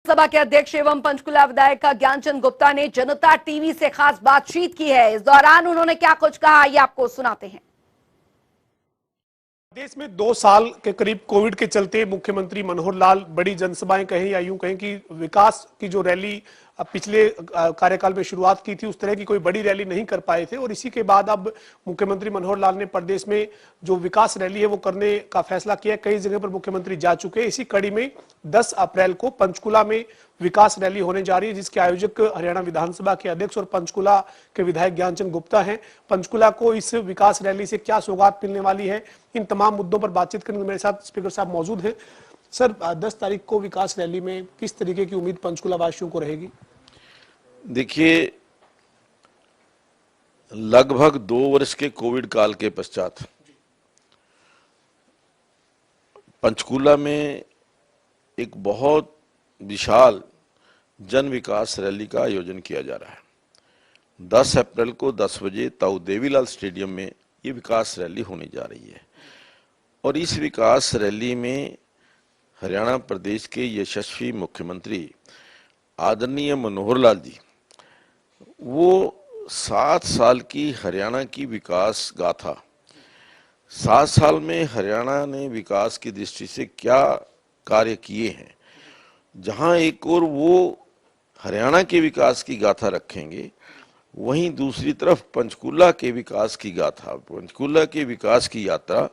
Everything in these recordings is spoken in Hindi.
सभा के अध्यक्ष एवं पंचकुला विधायक ज्ञानचंद गुप्ता ने जनता टीवी से खास बातचीत की है। इस दौरान उन्होंने क्या कुछ कहा, ये आपको सुनाते हैं। देश में 2 साल के करीब कोविड के चलते मुख्यमंत्री मनोहर लाल बड़ी जनसभाएं कहें या यूं कहें कि विकास की जो रैली पिछले कार्यकाल में शुरुआत की थी, उस तरह की कोई बड़ी रैली नहीं कर पाए थे। और इसी के बाद अब मुख्यमंत्री मनोहर लाल ने प्रदेश में जो विकास रैली है वो करने का फैसला किया। कई जगह पर मुख्यमंत्री जा चुके हैं। इसी कड़ी में 10 अप्रैल को पंचकुला में विकास रैली होने जा रही है, जिसके आयोजक हरियाणा विधानसभा के अध्यक्ष और पंचकुला के विधायक ज्ञानचंद गुप्ता हैं। पंचकुला को इस विकास रैली से क्या सौगात मिलने वाली है, इन तमाम मुद्दों पर बातचीत करने मेरे साथ स्पीकर साहब मौजूद हैं। सर, 10 तारीख को विकास रैली में किस तरीके की उम्मीद पंचकुला वासियों को रहेगी? देखिए, लगभग 2 वर्ष के कोविड काल के पश्चात पंचकुला में एक बहुत विशाल जन विकास रैली का आयोजन किया जा रहा है। 10 अप्रैल को 10 बजे ताऊ देवीलाल स्टेडियम में ये विकास रैली होने जा रही है। और इस विकास रैली में हरियाणा प्रदेश के यशस्वी मुख्यमंत्री आदरणीय मनोहर लाल जी, वो 7 साल की हरियाणा की विकास गाथा, 7 साल में हरियाणा ने विकास की दृष्टि से क्या कार्य किए हैं, जहां एक और वो हरियाणा के विकास की गाथा रखेंगे, वहीं दूसरी तरफ पंचकुला के विकास की गाथा, पंचकुला के विकास की यात्रा।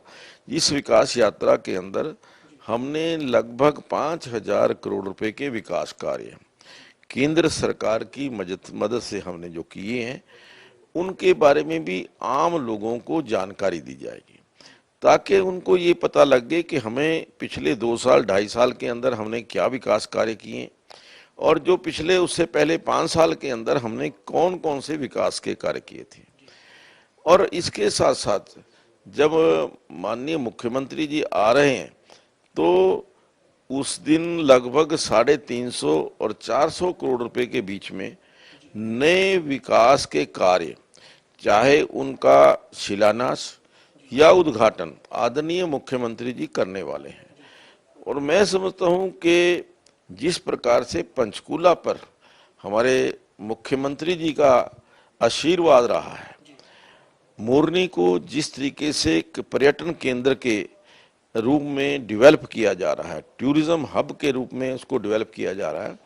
इस विकास यात्रा के अंदर हमने लगभग 5,000 करोड़ रुपए के विकास कार्य केंद्र सरकार की मदद से हमने जो किए हैं, उनके बारे में भी आम लोगों को जानकारी दी जाएगी, ताकि उनको ये पता लगे कि हमें पिछले 2 साल 2.5 साल के अंदर हमने क्या विकास कार्य किए और जो पिछले उससे पहले 5 साल के अंदर हमने कौन कौन से विकास के कार्य किए थे। और इसके साथ साथ जब माननीय मुख्यमंत्री जी आ रहे हैं तो उस दिन लगभग 350 और 400 करोड़ रुपए के बीच में नए विकास के कार्य, चाहे उनका शिलान्यास या उद्घाटन आदरणीय मुख्यमंत्री जी करने वाले हैं। और मैं समझता हूं कि जिस प्रकार से पंचकुला पर हमारे मुख्यमंत्री जी का आशीर्वाद रहा है, मोरनी को जिस तरीके से पर्यटन केंद्र के रूप में डेवलप किया जा रहा है, टूरिज्म हब के रूप में उसको डेवलप किया जा रहा है,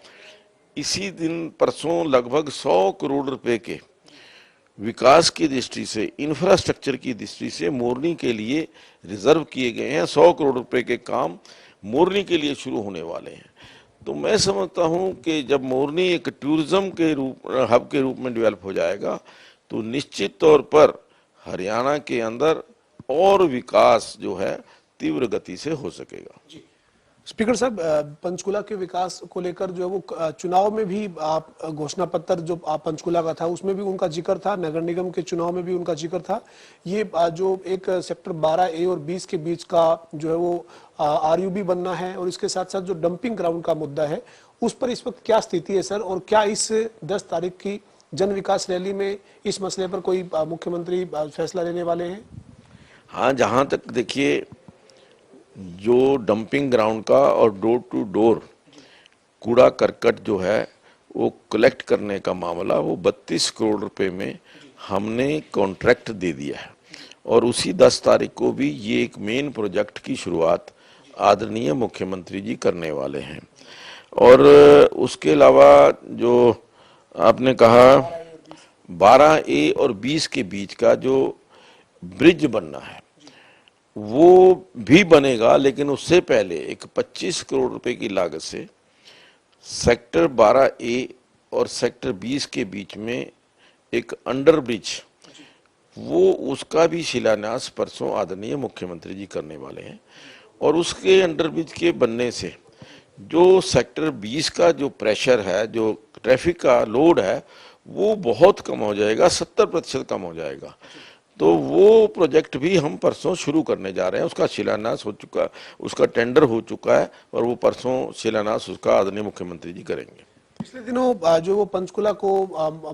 इसी दिन परसों लगभग 100 करोड़ रुपए के विकास की दृष्टि से, इंफ्रास्ट्रक्चर की दृष्टि से मोरनी के लिए रिजर्व किए गए हैं। 100 करोड़ रुपए के काम मोरनी के लिए शुरू होने वाले हैं। तो मैं समझता हूं कि जब मोरनी एक टूरिज्म के हब के रूप में डेवलप हो जाएगा तो निश्चित तौर पर हरियाणा के अंदर और विकास जो है तीव्र गति से हो सकेगा। स्पीकर साहब, पंचकुला के विकास को लेकर जो है वो चुनाव में भी आप घोषणा पत्र जो पंचकुला का था उसमें भी उनका जिक्र था, नगर निगम के चुनाव में भी उनका जिक्र था। ये जो एक सेक्टर 12A और 20 के बीच का जो है वो RUB बनना है और इसके साथ साथ जो डंपिंग ग्राउंड का मुद्दा है, उस पर इस वक्त क्या स्थिति है सर? और क्या इस 10 तारीख की जन विकास रैली में इस मसले पर कोई मुख्यमंत्री फैसला लेने वाले हैं? हाँ, जहां तक देखिए, जो डंपिंग ग्राउंड का और डोर टू डोर कूड़ा करकट जो है वो कलेक्ट करने का मामला, वो 32 करोड़ रुपए में हमने कॉन्ट्रैक्ट दे दिया है। और उसी 10 तारीख को भी ये एक मेन प्रोजेक्ट की शुरुआत आदरणीय मुख्यमंत्री जी करने वाले हैं। और उसके अलावा जो आपने कहा 12A और 20 के बीच का जो ब्रिज बनना है वो भी बनेगा, लेकिन उससे पहले एक 25 करोड़ रुपए की लागत से सेक्टर 12A और सेक्टर 20 के बीच में एक अंडर ब्रिज, वो उसका भी शिलान्यास परसों आदरणीय मुख्यमंत्री जी करने वाले हैं। और उसके अंडर ब्रिज के बनने से जो सेक्टर 20 का जो प्रेशर है, जो ट्रैफिक का लोड है, वो बहुत कम हो जाएगा, 70% कम हो जाएगा। तो वो प्रोजेक्ट भी हम परसों शुरू करने जा रहे हैं। उसका शिलान्यास हो चुका, उसका टेंडर हो चुका है और वो परसों शिलान्यास उसका आदरणीय मुख्यमंत्री जी करेंगे। पिछले दिनों जो वो पंचकुला को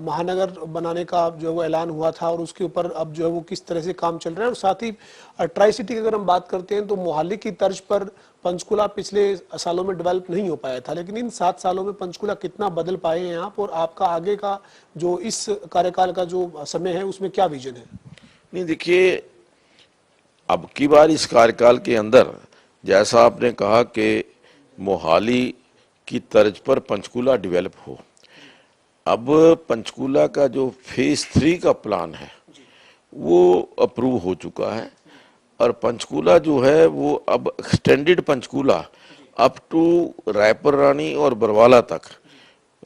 महानगर बनाने का जो वो ऐलान हुआ था और उसके ऊपर अब जो है वो किस तरह से काम चल रहा है, और साथ ही ट्राई सिटी की अगर हम बात करते हैं तो मोहाली की तर्ज पर पंचकुला पिछले सालों में डेवलप नहीं हो पाया था, लेकिन इन 7 सालों में पंचकुला कितना बदल पाए हैं आप, और आपका आगे का जो इस कार्यकाल का जो समय है उसमें क्या विजन है? नहीं, देखिए, अब की बार इस कार्यकाल के अंदर जैसा आपने कहा कि मोहाली की तर्ज पर पंचकुला डेवलप हो, अब पंचकुला का जो फेज 3 का प्लान है वो अप्रूव हो चुका है, और पंचकुला जो है वो अब extended Panchkula up to Raipur Rani और बरवाला तक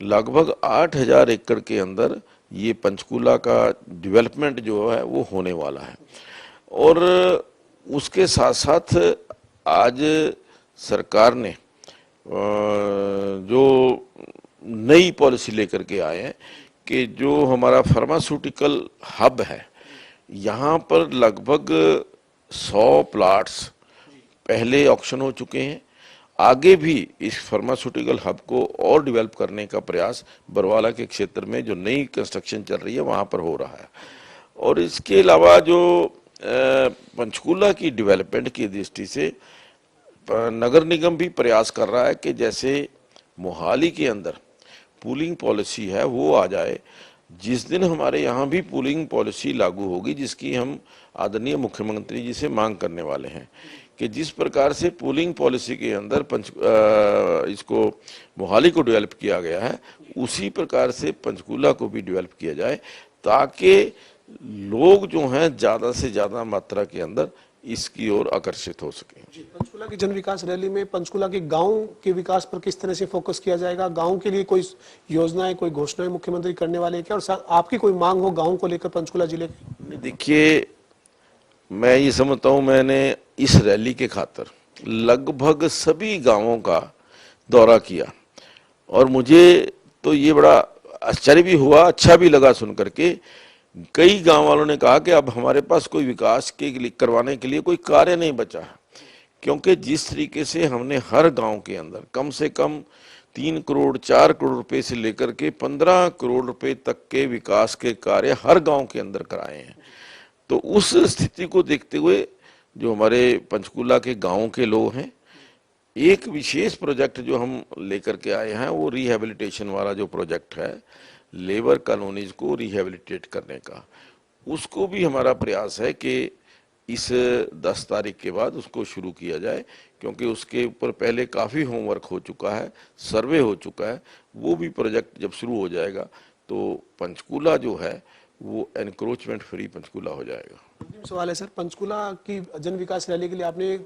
लगभग 8000 एकड़ के अंदर ये पंचकुला का डेवलपमेंट जो है वो होने वाला है। और उसके साथ साथ आज सरकार ने जो नई पॉलिसी लेकर के आए हैं कि जो हमारा फार्मास्यूटिकल हब है, यहाँ पर लगभग 100 प्लाट्स पहले ऑक्शन हो चुके हैं। आगे भी इस फार्मास्यूटिकल हब को और डेवलप करने का प्रयास बरवाला के क्षेत्र में जो नई कंस्ट्रक्शन चल रही है वहाँ पर हो रहा है। और इसके अलावा जो पंचकुला की डेवलपमेंट की दृष्टि से नगर निगम भी प्रयास कर रहा है कि जैसे मोहाली के अंदर पूलिंग पॉलिसी है वो आ जाए। जिस दिन हमारे यहाँ भी पूलिंग पॉलिसी लागू होगी, जिसकी हम आदरणीय मुख्यमंत्री जी से मांग करने वाले हैं कि जिस प्रकार से पूलिंग पॉलिसी के अंदर इसको मोहाली को डेवलप किया गया है, उसी प्रकार से पंचकुला को भी डेवलप किया जाए, ताकि लोग जो हैं ज़्यादा से ज़्यादा मात्रा के अंदर इसकी ओर आकर्षित हो सके। पंचकुला की जन विकास रैली में पंचकुला के गांव के विकास पर किस तरह से फोकस किया जाएगा? गांव के लिए कोई योजनाएं, कोई घोषणाएं मुख्यमंत्री करने वाले हैं क्या, और साथ आपकी कोई मांग हो गांव को लेकर पंचकुला जिले की? देखिए, मैं ये समझता हूँ, मैंने इस रैली के खातिर लगभग सभी गाँवों का दौरा किया, और मुझे तो ये बड़ा आश्चर्य भी हुआ, अच्छा भी लगा सुन करके। कई गांव वालों ने कहा कि अब हमारे पास कोई विकास के लिए करवाने के लिए कोई कार्य नहीं बचा है, क्योंकि जिस तरीके से हमने हर गांव के अंदर कम से कम 3 करोड़ 4 करोड़ रुपए से लेकर के 15 करोड़ रुपए तक के विकास के कार्य हर गांव के अंदर कराए हैं। तो उस स्थिति को देखते हुए जो हमारे पंचकुला के गाँव के लोग हैं, एक विशेष प्रोजेक्ट जो हम लेकर के आए हैं वो रिहेबिलिटेशन वाला जो प्रोजेक्ट है, लेबर कॉलोनीज को रिहेबिलिटेट करने का, उसको भी हमारा प्रयास है कि इस 10 तारीख के बाद उसको शुरू किया जाए, क्योंकि उसके ऊपर पहले काफ़ी होमवर्क हो चुका है, सर्वे हो चुका है। वो भी प्रोजेक्ट जब शुरू हो जाएगा तो पंचकुला जो है वो एनक्रोचमेंट फ्री पंचकुला हो जाएगा। अंतिम सवाल है सर, पंचकुला की जन विकास रैली के लिए आपने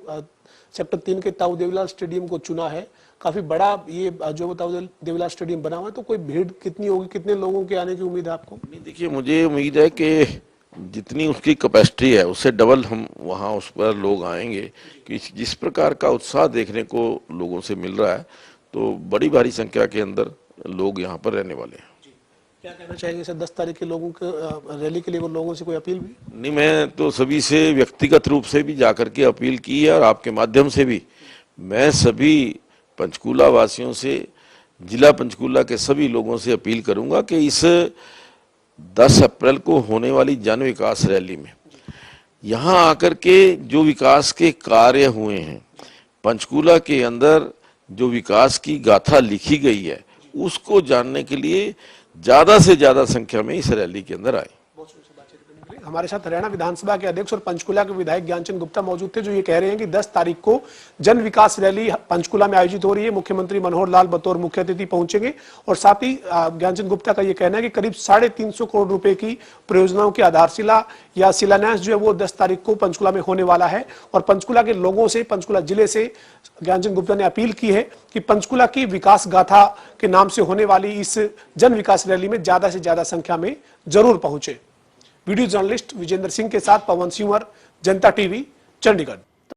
सेक्टर 3 के ताऊ देवीलाल स्टेडियम को चुना है। काफी बड़ा ये जो ताऊ देवीलाल स्टेडियम बना हुआ है, तो कोई भीड़ कितनी होगी, कितने लोगों के आने की उम्मीद है आपको? नहीं, देखिए, मुझे उम्मीद है कि जितनी उसकी कैपेसिटी है उससे डबल हम वहाँ उस पर लोग आएंगे, कि जिस प्रकार का उत्साह देखने को लोगों से मिल रहा है, तो बड़ी भारी संख्या के अंदर लोग यहाँ पर रहने वाले हैं। क्या कहना चाहेंगे सर 10 तारीख के लोगों के रैली के लिए, वो लोगों से कोई अपील भी? नहीं, मैं तो सभी से व्यक्तिगत रूप से भी जाकर के अपील की है, और आपके माध्यम से भी मैं सभी पंचकुला वासियों से, जिला पंचकुला के सभी लोगों से अपील करूंगा कि इस 10 अप्रैल को होने वाली जन विकास रैली में यहाँ आकर के जो विकास के कार्य हुए हैं, पंचकुला के अंदर जो विकास की गाथा लिखी गई है, उसको जानने के लिए ज्यादा से ज्यादा संख्या में इस रैली के अंदर आए। हमारे साथ हरियाणा विधानसभा के अध्यक्ष और पंचकुला के विधायक ज्ञानचंद गुप्ता मौजूद थे, जो ये कह रहे हैं कि 10 तारीख को जन विकास रैली पंचकुला में आयोजित हो रही है। मुख्यमंत्री मनोहर लाल बतौर मुख्य अतिथि पहुंचेंगे, और साथ ही ज्ञानचंद गुप्ता का ये कहना है कि करीब 350 करोड़ रुपए की परियोजनाओं की आधारशिला या शिलान्यास जो है वो 10 तारीख को पंचकुला में होने वाला है। और पंचकुला के लोगों से, पंचकुला जिले से ज्ञानचंद गुप्ता ने अपील की है कि पंचकुला की विकास गाथा के नाम से होने वाली इस जन विकास रैली में ज्यादा से ज्यादा संख्या में जरूर पहुंचे। वीडियो जर्नलिस्ट विजेंद्र सिंह के साथ पवन सिंह, जनता टीवी, चंडीगढ़।